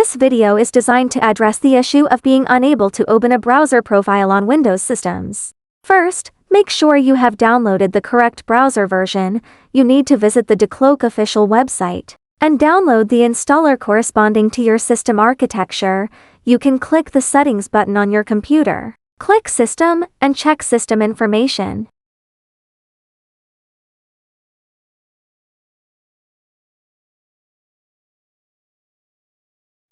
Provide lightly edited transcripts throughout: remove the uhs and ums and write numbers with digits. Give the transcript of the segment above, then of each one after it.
This video is designed to address the issue of being unable to open a browser profile on Windows systems. First, make sure you have downloaded the correct browser version. You need to visit the DICloak official website and download the installer corresponding to your system architecture. You can click the Settings button on your computer. Click System and check System information.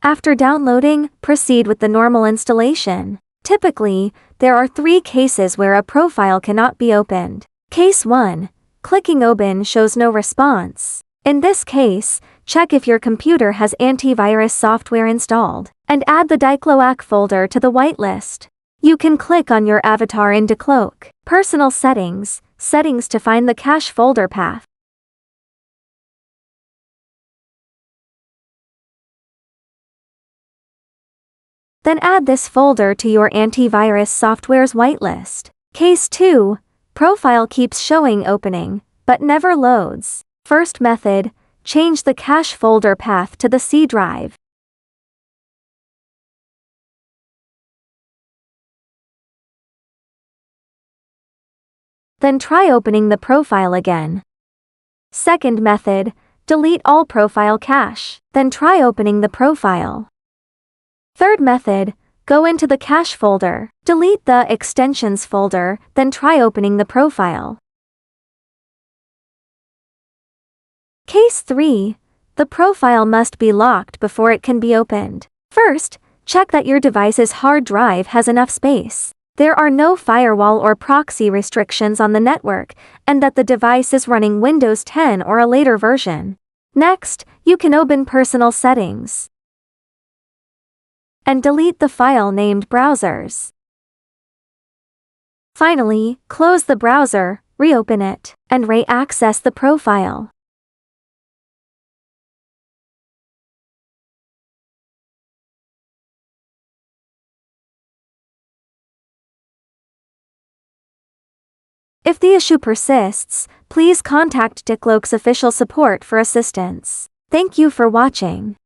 After downloading, proceed with the normal installation. Typically, there are 3 cases where a profile cannot be opened. Case 1. Clicking Open shows no response. In this case, check if your computer has antivirus software installed, and add the DICloak folder to the whitelist. You can click on your avatar in DICloak, Personal Settings, Settings to find the cache folder path. Then add this folder to your antivirus software's whitelist. Case 2. Profile keeps showing opening, but never loads. First method, change the cache folder path to the C drive. Then try opening the profile again. Second method, delete all profile cache. Then try opening the profile. Third method, go into the cache folder, delete the extensions folder, then try opening the profile. Case 3. The profile must be locked before it can be opened. First, check that your device's hard drive has enough space. There are no firewall or proxy restrictions on the network, and that the device is running Windows 10 or a later version. Next, you can open Personal Settings and delete the file named Browsers. Finally, close the browser, reopen it, and re-access the profile. If the issue persists, please contact DICloak's official support for assistance. Thank you for watching.